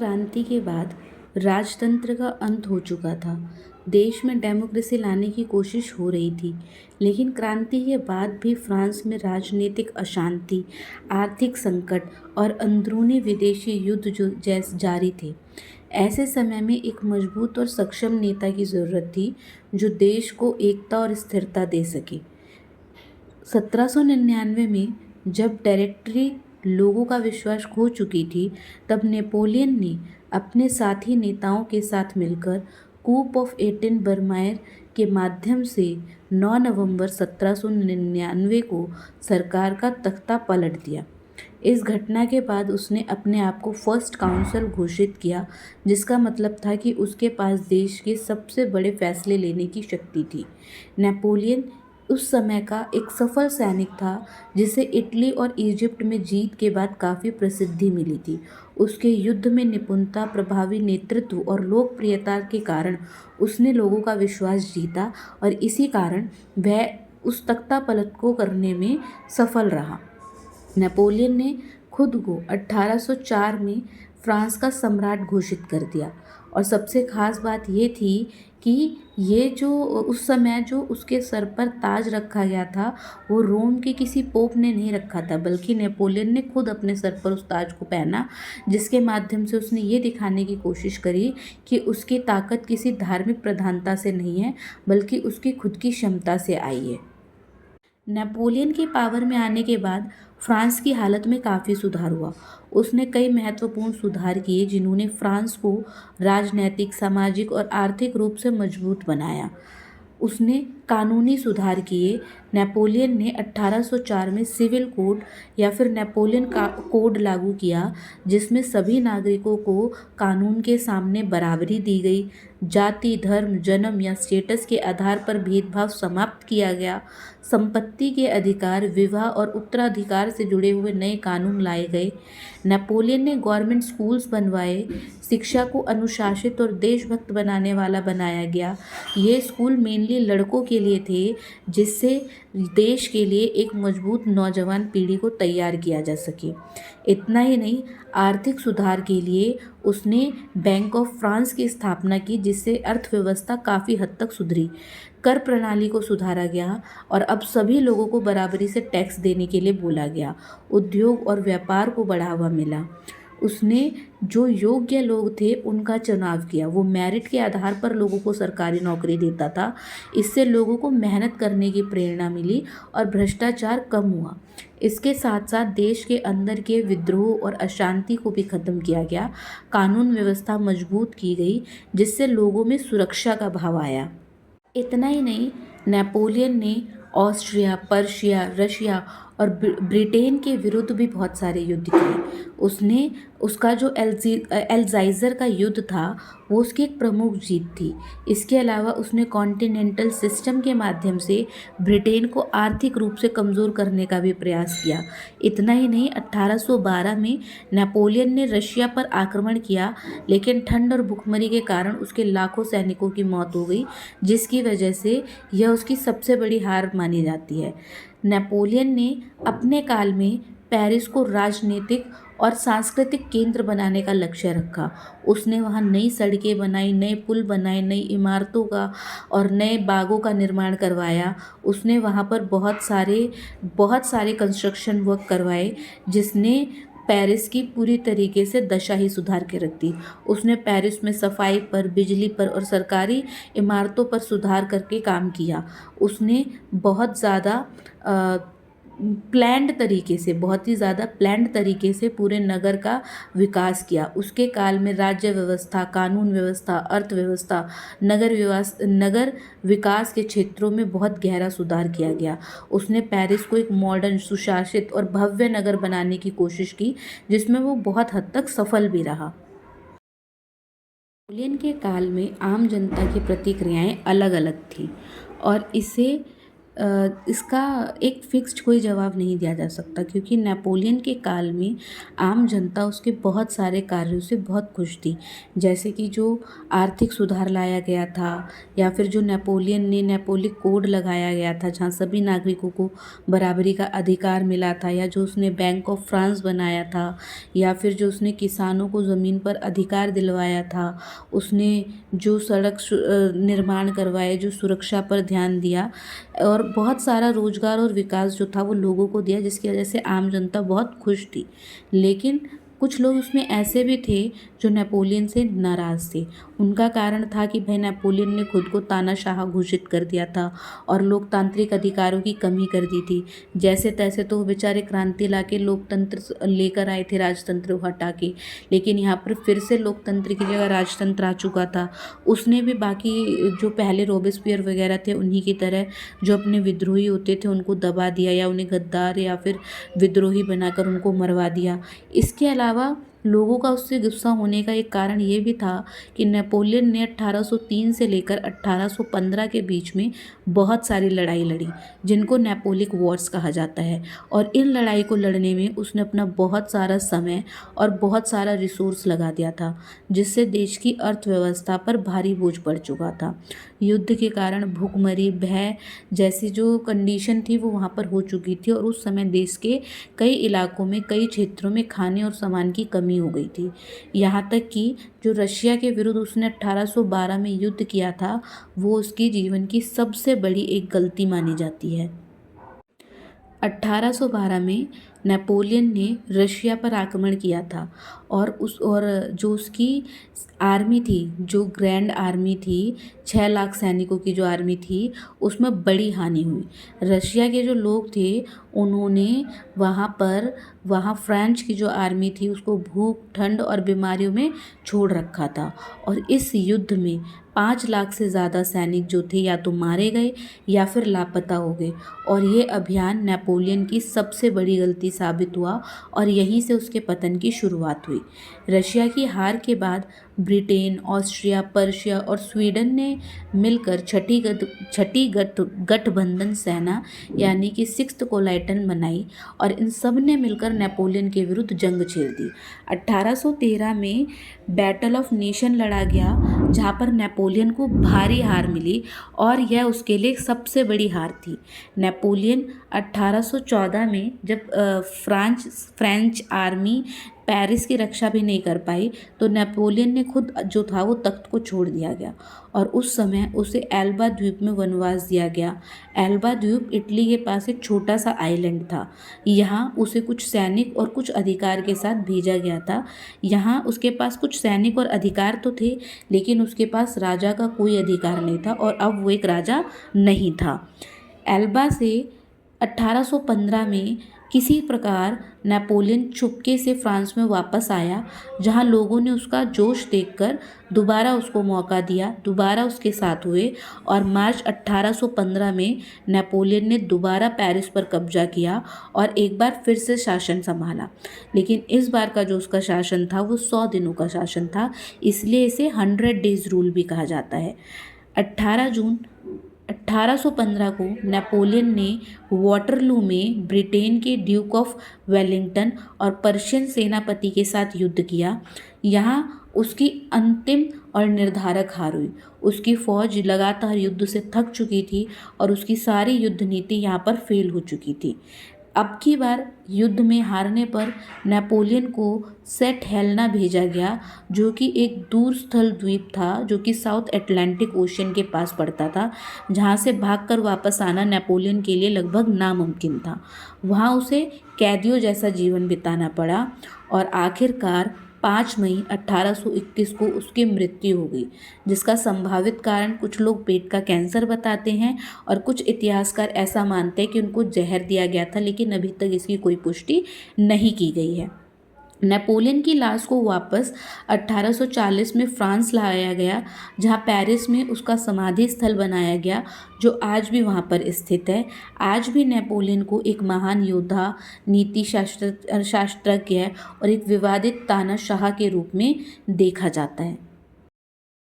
क्रांति के बाद राजतंत्र का अंत हो चुका था। देश में डेमोक्रेसी लाने की कोशिश हो रही थी, लेकिन क्रांति के बाद भी फ्रांस में राजनीतिक अशांति, आर्थिक संकट और अंदरूनी विदेशी युद्ध जो जैस जारी थे। ऐसे समय में एक मजबूत और सक्षम नेता की ज़रूरत थी, जो देश को एकता और स्थिरता दे सके। 1799 में जब डायरेक्टरी लोगों का विश्वास खो चुकी थी, तब नेपोलियन ने अपने साथी नेताओं के साथ मिलकर कूप ऑफ 18 बर्मायर के माध्यम से 9 नवंबर 1799 को सरकार का तख्ता पलट दिया। इस घटना के बाद उसने अपने आप को फर्स्ट काउंसिल घोषित किया, जिसका मतलब था कि उसके पास देश के सबसे बड़े फैसले लेने की शक्ति थी। नेपोलियन उस समय का एक सफल सैनिक था, जिसे इटली और इजिप्ट में जीत के बाद काफ़ी प्रसिद्धि मिली थी। उसके युद्ध में निपुणता, प्रभावी नेतृत्व और लोकप्रियता के कारण उसने लोगों का विश्वास जीता और इसी कारण वह उस तख्तापलट को करने में सफल रहा। नेपोलियन ने खुद को 1804 में फ्रांस का सम्राट घोषित कर दिया और सबसे खास बात ये थी कि ये जो उस समय जो उसके सर पर ताज रखा गया था, वो रोम के किसी पोप ने नहीं रखा था, बल्कि नेपोलियन ने खुद अपने सर पर उस ताज को पहना, जिसके माध्यम से उसने ये दिखाने की कोशिश करी कि उसकी ताकत किसी धार्मिक प्रधानता से नहीं है, बल्कि उसकी खुद की क्षमता से आई है। नेपोलियन के पावर में आने के बाद फ्रांस की हालत में काफ़ी सुधार हुआ। उसने कई महत्वपूर्ण सुधार किए, जिन्होंने फ्रांस को राजनैतिक, सामाजिक और आर्थिक रूप से मजबूत बनाया। उसने कानूनी सुधार किए। नेपोलियन ने 1804 में सिविल कोड या फिर नेपोलियन का कोड लागू किया, जिसमें सभी नागरिकों को कानून के सामने बराबरी दी गई। जाति, धर्म, जन्म या स्टेटस के आधार पर भेदभाव समाप्त किया गया। संपत्ति के अधिकार, विवाह और उत्तराधिकार से जुड़े हुए नए कानून लाए गए। नेपोलियन ने गवर्नमेंट स्कूल्स बनवाए। शिक्षा को अनुशासित और देशभक्त बनाने वाला बनाया गया। ये स्कूल मेनली लड़कों के लिए थे, जिससे देश के लिए एक मजबूत नौजवान पीढ़ी को तैयार किया जा सके। इतना ही नहीं, आर्थिक सुधार के लिए उसने बैंक ऑफ फ्रांस की स्थापना की, जिससे अर्थव्यवस्था काफ़ी हद तक सुधरी। कर प्रणाली को सुधारा गया और अब सभी लोगों को बराबरी से टैक्स देने के लिए बोला गया। उद्योग और व्यापार को बढ़ावा मिला। उसने जो योग्य लोग थे उनका चुनाव किया। वो मेरिट के आधार पर लोगों को सरकारी नौकरी देता था। इससे लोगों को मेहनत करने की प्रेरणा मिली और भ्रष्टाचार कम हुआ। इसके साथ साथ देश के अंदर के विद्रोह और अशांति को भी खत्म किया गया। कानून व्यवस्था मजबूत की गई, जिससे लोगों में सुरक्षा का भाव आया। इतना ही नहीं, नेपोलियन ने ऑस्ट्रिया, पर्शिया, रशिया और ब्रिटेन के विरुद्ध भी बहुत सारे युद्ध किए। उसने उसका जो एल्जाइजर का युद्ध था, वो उसकी एक प्रमुख जीत थी। इसके अलावा उसने कॉन्टिनेंटल सिस्टम के माध्यम से ब्रिटेन को आर्थिक रूप से कमज़ोर करने का भी प्रयास किया। इतना ही नहीं, 1812 में नेपोलियन ने रशिया पर आक्रमण किया, लेकिन ठंड और भुखमरी के कारण उसके लाखों सैनिकों की मौत हो गई, जिसकी वजह से यह उसकी सबसे बड़ी हार मानी जाती है। नेपोलियन ने अपने काल में पेरिस को राजनीतिक और सांस्कृतिक केंद्र बनाने का लक्ष्य रखा। उसने वहाँ नई सड़कें बनाई, नए पुल बनाए, नई इमारतों का और नए बागों का निर्माण करवाया। उसने वहाँ पर बहुत सारे कंस्ट्रक्शन वर्क करवाए, जिसने पेरिस की पूरी तरीके से दशा ही सुधार के रख दी। उसने पेरिस में सफाई पर, बिजली पर और सरकारी इमारतों पर सुधार करके काम किया। उसने बहुत ही ज़्यादा प्लान्ड तरीके से पूरे नगर का विकास किया। उसके काल में राज्य व्यवस्था, कानून व्यवस्था, अर्थव्यवस्था, नगर विकास के क्षेत्रों में बहुत गहरा सुधार किया गया। उसने पेरिस को एक मॉडर्न, सुशासित और भव्य नगर बनाने की कोशिश की, जिसमें वो बहुत हद तक सफल भी रहा। नेपोलियन के काल में आम जनता की प्रतिक्रियाएं अलग अलग थी और इसे इसका एक फिक्स्ड कोई जवाब नहीं दिया जा सकता, क्योंकि नेपोलियन के काल में आम जनता उसके बहुत सारे कार्यों से बहुत खुश थी। जैसे कि जो आर्थिक सुधार लाया गया था, या फिर जो नेपोलियन ने नेपोलिक कोड लगाया गया था जहाँ सभी नागरिकों को बराबरी का अधिकार मिला था, या जो उसने बैंक ऑफ फ्रांस बनाया था, या फिर जो उसने किसानों को ज़मीन पर अधिकार दिलवाया था, उसने जो निर्माण करवाए, जो सुरक्षा पर ध्यान दिया, और बहुत सारा रोजगार और विकास जो था वो लोगों को दिया, जिसकी वजह से आम जनता बहुत खुश थी। लेकिन कुछ लोग उसमें ऐसे भी थे जो नेपोलियन से नाराज़ थे। उनका कारण था कि भाई नेपोलियन ने खुद को तानाशाह घोषित कर दिया था और लोकतांत्रिक अधिकारों की कमी कर दी थी। जैसे तैसे तो वो बेचारे क्रांति लाके लोकतंत्र लेकर आए थे, राजतंत्र हटा के, लेकिन यहाँ पर फिर से लोकतंत्र की जगह राजतंत्र आ चुका था। उसने भी बाकी जो पहले रोबेस्पियर वगैरह थे उन्हीं की तरह जो अपने विद्रोही होते थे उनको दबा दिया, या उन्हें गद्दार या फिर विद्रोही बनाकर उनको मरवा दिया। इसके अलावा लोगों का उससे गुस्सा होने का एक कारण ये भी था कि नेपोलियन ने 1803 से लेकर 1815 के बीच में बहुत सारी लड़ाई लड़ी, जिनको नेपोलिक वॉर्स कहा जाता है। और इन लड़ाई को लड़ने में उसने अपना बहुत सारा समय और बहुत सारा रिसोर्स लगा दिया था, जिससे देश की अर्थव्यवस्था पर भारी बोझ पड़ चुका था। युद्ध के कारण भूखमरी, भय जैसी जो कंडीशन थी वो वहाँ पर हो चुकी थी, और उस समय देश के कई इलाकों में, कई क्षेत्रों में खाने और सामान की कमी हो गई थी। यहाँ तक कि जो रशिया के विरुद्ध उसने 1812 में युद्ध किया था, वो उसके जीवन की सबसे बड़ी एक गलती मानी जाती है। 1812 में नेपोलियन ने रशिया पर आक्रमण किया था, और जो उसकी आर्मी थी, जो ग्रैंड आर्मी थी, 6 लाख सैनिकों की जो आर्मी थी, उसमें बड़ी हानि हुई। रशिया के जो लोग थे उन्होंने वहाँ फ्रेंच की जो आर्मी थी उसको भूख, ठंड और बीमारियों में छोड़ रखा था, और इस युद्ध में 5 लाख से ज़्यादा सैनिक जो थे या तो मारे गए या फिर लापता हो गए। और ये अभियान नेपोलियन की सबसे बड़ी गलती साबित हुआ, और यहीं से उसके पतन की शुरुआत हुई। रशिया की हार के बाद ब्रिटेन, ऑस्ट्रिया, पर्शिया और स्वीडन ने मिलकर छठी गठबंधन सेना यानी कि सिक्स्थ कोलाइटन बनाई, और इन सब ने मिलकर नेपोलियन के विरुद्ध जंग छेड़ दी। 1813 में बैटल ऑफ नेशन लड़ा गया, जहाँ पर नेपोलियन को भारी हार मिली, और यह उसके लिए सबसे बड़ी हार थी। नेपोलियन 1814 में जब फ्रेंच आर्मी पेरिस की रक्षा भी नहीं कर पाई, तो नेपोलियन ने खुद जो था वो तख्त को छोड़ दिया गया, और उस समय उसे एल्बा द्वीप में वनवास दिया गया। एल्बा द्वीप इटली के पास एक छोटा सा आइलैंड था। यहाँ उसे कुछ सैनिक और कुछ अधिकार के साथ भेजा गया था। यहाँ उसके पास कुछ सैनिक और अधिकार तो थे, लेकिन उसके पास राजा का कोई अधिकार नहीं था, और अब वो एक राजा नहीं था। एल्बा से 1815 में किसी प्रकार नेपोलियन चुपके से फ्रांस में वापस आया, जहां लोगों ने उसका जोश देखकर दोबारा उसको मौका दिया, दोबारा उसके साथ हुए, और मार्च 1815 में नेपोलियन ने दोबारा पेरिस पर कब्जा किया और एक बार फिर से शासन संभाला। लेकिन इस बार का जो उसका शासन था वो 100 दिनों का शासन था, इसलिए इसे 100 डेज रूल भी कहा जाता है। 18 जून 1815 को नेपोलियन ने वाटरलू में ब्रिटेन के ड्यूक ऑफ वेलिंगटन और पर्शियन सेनापति के साथ युद्ध किया। यहाँ उसकी अंतिम और निर्धारक हार हुई। उसकी फौज लगातार युद्ध से थक चुकी थी, और उसकी सारी युद्ध नीति यहाँ पर फेल हो चुकी थी। अब की बार युद्ध में हारने पर नेपोलियन को सेंट हेलेना भेजा गया, जो कि एक दूरस्थल द्वीप था, जो कि साउथ अटलांटिक ओशन के पास पड़ता था, जहां से भागकर वापस आना नेपोलियन के लिए लगभग नामुमकिन था। वहां उसे कैदियों जैसा जीवन बिताना पड़ा, और आखिरकार 5 मई 1821 को उसकी मृत्यु हो गई, जिसका संभावित कारण कुछ लोग पेट का कैंसर बताते हैं, और कुछ इतिहासकार ऐसा मानते हैं कि उनको जहर दिया गया था, लेकिन अभी तक इसकी कोई पुष्टि नहीं की गई है। नेपोलियन की लाश को वापस 1840 में फ्रांस लाया गया, जहां पेरिस में उसका समाधि स्थल बनाया गया, जो आज भी वहां पर स्थित है। आज भी नेपोलियन को एक महान योद्धा, नीति शास्त्रज्ञ और एक विवादित तानाशाह के रूप में देखा जाता है।